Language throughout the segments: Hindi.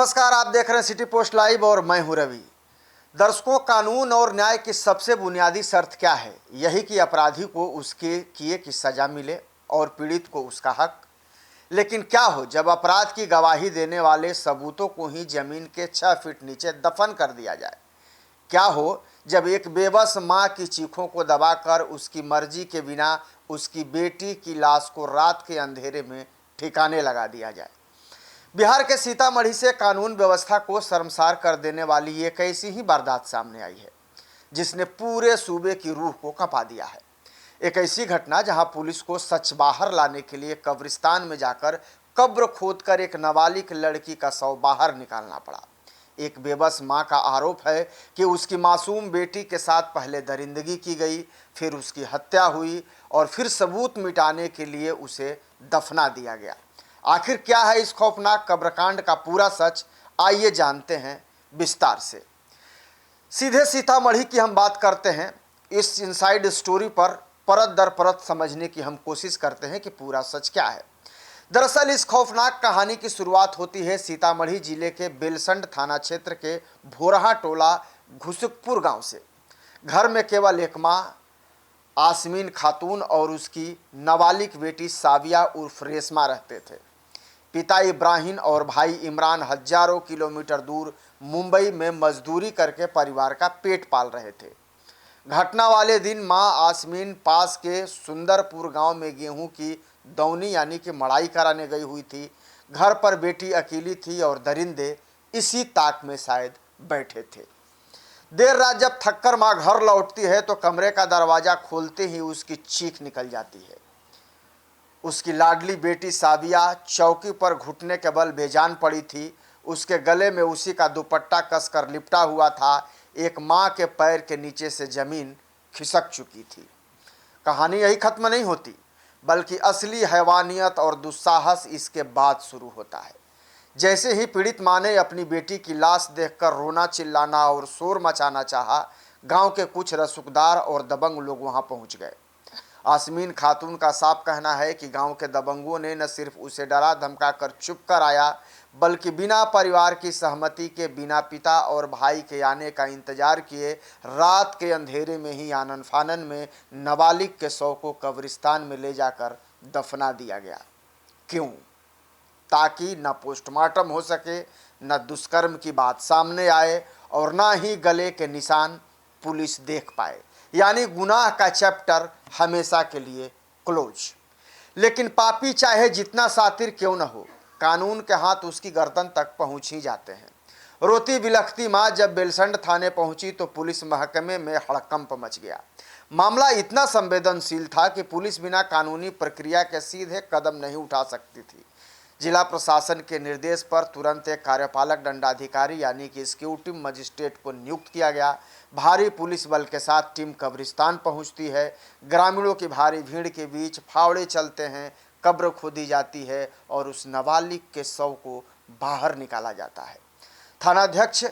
नमस्कार, आप देख रहे हैं सिटी पोस्ट लाइव और मैं हूं रवि। दर्शकों, कानून और न्याय की सबसे बुनियादी शर्त क्या है? यही कि अपराधी को उसके किए की सजा मिले और पीड़ित को उसका हक। लेकिन क्या हो जब अपराध की गवाही देने वाले सबूतों को ही जमीन के 6 फीट नीचे दफन कर दिया जाए? क्या हो जब एक बेबस माँ की चीखों को दबाकर उसकी मर्जी के बिना उसकी बेटी की लाश को रात के अंधेरे में ठिकाने लगा दिया जाए? बिहार के सीतामढ़ी से कानून व्यवस्था को शर्मसार कर देने वाली एक ऐसी ही वारदात सामने आई है जिसने पूरे सूबे की रूह को कंपा दिया है। एक ऐसी घटना जहां पुलिस को सच बाहर लाने के लिए कब्रिस्तान में जाकर कब्र खोदकर एक नाबालिग लड़की का शव बाहर निकालना पड़ा। एक बेबस मां का आरोप है कि उसकी मासूम बेटी के साथ पहले दरिंदगी की गई, फिर उसकी हत्या हुई और फिर सबूत मिटाने के लिए उसे दफना दिया गया। आखिर क्या है इस खौफनाक कब्रकांड का पूरा सच? आइए जानते हैं विस्तार से। सीधे सीतामढ़ी की हम बात करते हैं। इस इनसाइड स्टोरी पर परत दर परत समझने की हम कोशिश करते हैं कि पूरा सच क्या है। दरअसल इस खौफनाक कहानी की शुरुआत होती है सीतामढ़ी जिले के बेलसंड थाना क्षेत्र के भोरहा टोला घुसुकपुर गांव से। घर में केवल एक मां आसमीन खातून और उसकी नाबालिग बेटी साविया उर्फ रेशमा रहते थे। पिता इब्राहिम और भाई इमरान हजारों किलोमीटर दूर मुंबई में मजदूरी करके परिवार का पेट पाल रहे थे। घटना वाले दिन मां आसमीन पास के सुंदरपुर गांव में गेहूं की दौनी यानी कि मड़ाई कराने गई हुई थी। घर पर बेटी अकेली थी और दरिंदे इसी ताक में शायद बैठे थे। देर रात जब थककर मां घर लौटती है तो कमरे का दरवाजा खोलते ही उसकी चीख निकल जाती है। उसकी लाडली बेटी साविया चौकी पर घुटने के बल बेजान पड़ी थी। उसके गले में उसी का दुपट्टा कसकर लिपटा हुआ था। एक माँ के पैर के नीचे से जमीन खिसक चुकी थी। कहानी यही खत्म नहीं होती, बल्कि असली हैवानियत और दुस्साहस इसके बाद शुरू होता है। जैसे ही पीड़ित माँ ने अपनी बेटी की लाश देखकर रोना चिल्लाना और शोर मचाना चाहा, गांव के कुछ रसूखदार और दबंग लोग वहां पहुंच गए। आसमीन खातून का साफ कहना है कि गांव के दबंगों ने न सिर्फ उसे डरा धमका कर चुप कर आया, बल्कि बिना परिवार की सहमति के, बिना पिता और भाई के आने का इंतजार किए रात के अंधेरे में ही आनन फानन में नाबालिग के शव को कब्रिस्तान में ले जाकर दफना दिया गया। क्यों? ताकि न पोस्टमार्टम हो सके, न दुष्कर्म की बात सामने आए और न ही गले के निशान पुलिस देख पाए। यानी गुनाह का चैप्टर हमेशा के लिए क्लोज। लेकिन पापी चाहे जितना सातिर क्यों न हो, कानून के हाथ उसकी गर्दन तक पहुंच ही जाते हैं। रोती बिलखती मां जब बेलसंड थाने पहुंची तो पुलिस महकमे में हड़कंप मच गया। मामला इतना संवेदनशील था कि पुलिस बिना कानूनी प्रक्रिया के सीधे कदम नहीं उठा सकती थी। जिला प्रशासन के निर्देश पर तुरंत एक कार्यपालक दंडाधिकारी यानी कि एग्जीक्यूटिव मजिस्ट्रेट को नियुक्त किया गया। भारी पुलिस बल के साथ टीम कब्रिस्तान पहुंचती है। ग्रामीणों की भारी भीड़ के बीच फावड़े चलते हैं, कब्र खोदी जाती है और उस नाबालिग के शव को बाहर निकाला जाता है। थानाध्यक्ष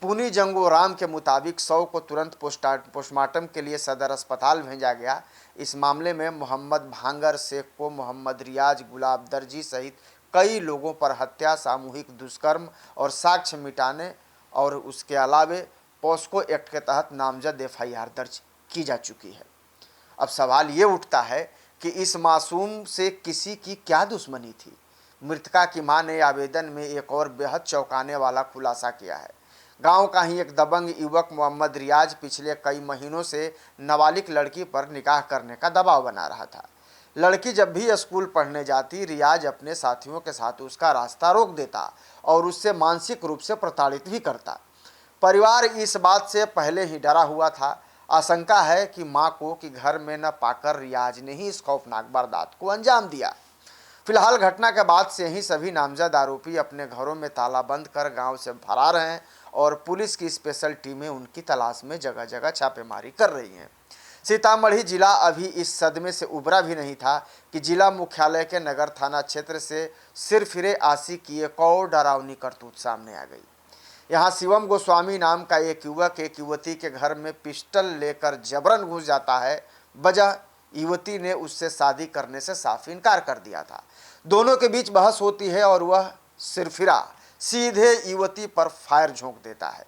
पुनी जंगो राम के मुताबिक शव को तुरंत पोस्टमार्टम के लिए सदर अस्पताल भेजा गया। इस मामले में मोहम्मद भांगर शेख को मोहम्मद रियाज गुलाब दर्जी सहित कई लोगों पर हत्या, सामूहिक दुष्कर्म और साक्ष्य मिटाने और उसके अलावे पॉस्को एक्ट के तहत नामजद एफआईआर दर्ज की जा चुकी है। अब सवाल ये उठता है कि इस मासूम से किसी की क्या दुश्मनी थी? मृतका की मां ने आवेदन में एक और बेहद चौंकाने वाला खुलासा किया है। गांव का ही एक दबंग युवक मोहम्मद रियाज पिछले कई महीनों से नाबालिग लड़की पर निकाह करने का दबाव बना रहा था। लड़की जब भी स्कूल पढ़ने जाती, रियाज अपने साथियों के साथ उसका रास्ता रोक देता और उससे मानसिक रूप से प्रताड़ित भी करता। परिवार इस बात से पहले ही डरा हुआ था। आशंका है कि मां को कि घर में न पाकर रियाज ने ही इस खौफनाक वारदात को अंजाम दिया। फिलहाल घटना के बाद से ही सभी नामजद आरोपी अपने घरों में ताला बंद कर गांव से फरार हैं और पुलिस की स्पेशल टीमें उनकी तलाश में जगह जगह छापेमारी कर रही हैं। सीतामढ़ी जिला अभी इस सदमे से उबरा भी नहीं था कि जिला मुख्यालय के नगर थाना क्षेत्र से सिरफिरे आसी की एक और डरावनी करतूत सामने आ गई। यहाँ शिवम गोस्वामी नाम का एक युवक एक युवती के घर में पिस्टल लेकर जबरन घुस जाता है। वजह, युवती ने उससे शादी करने से साफ इनकार कर दिया था। दोनों के बीच बहस होती है और वह सिरफिरा सीधे युवती पर फायर झोंक देता है।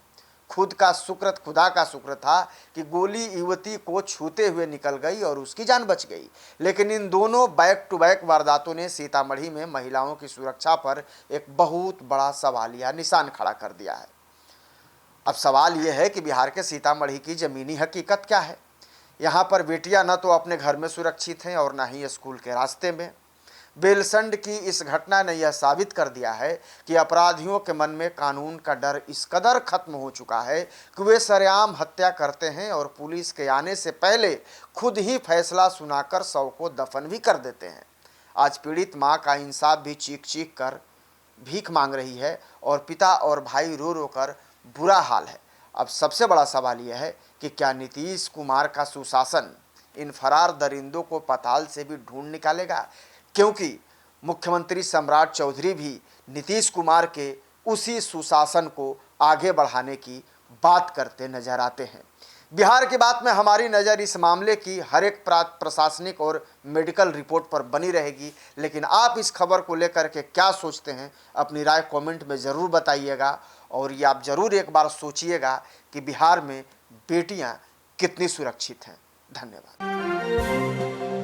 खुदा का शुक्र था कि गोली युवती को छूते हुए निकल गई और उसकी जान बच गई। लेकिन इन दोनों बैक टू बैक वारदातों ने सीतामढ़ी में महिलाओं की सुरक्षा पर एक बहुत बड़ा सवालिया निशान खड़ा कर दिया है। अब सवाल यह है कि बिहार के सीतामढ़ी की ज़मीनी हकीकत क्या है। यहाँ पर बेटियां न तो अपने घर में सुरक्षित हैं और न ही स्कूल के रास्ते में। बेलसंड की इस घटना ने यह साबित कर दिया है कि अपराधियों के मन में कानून का डर इस कदर खत्म हो चुका है कि वे सरेआम हत्या करते हैं और पुलिस के आने से पहले खुद ही फैसला सुनाकर शव को दफन भी कर देते हैं। आज पीड़ित मां का इंसाफ भी चीख चीख कर भीख मांग रही है और पिता और भाई रो रो कर बुरा हाल है। अब सबसे बड़ा सवाल यह है कि क्या नीतीश कुमार का सुशासन इन फरार दरिंदों को पाताल से भी ढूंढ निकालेगा, क्योंकि मुख्यमंत्री सम्राट चौधरी भी नीतीश कुमार के उसी सुशासन को आगे बढ़ाने की बात करते नजर आते हैं। बिहार की बात में हमारी नज़र इस मामले की हर एक प्रशासनिक और मेडिकल रिपोर्ट पर बनी रहेगी। लेकिन आप इस खबर को लेकर के क्या सोचते हैं, अपनी राय कमेंट में ज़रूर बताइएगा। और ये आप ज़रूर एक बार सोचिएगा कि बिहार में बेटियां कितनी सुरक्षित हैं। धन्यवाद।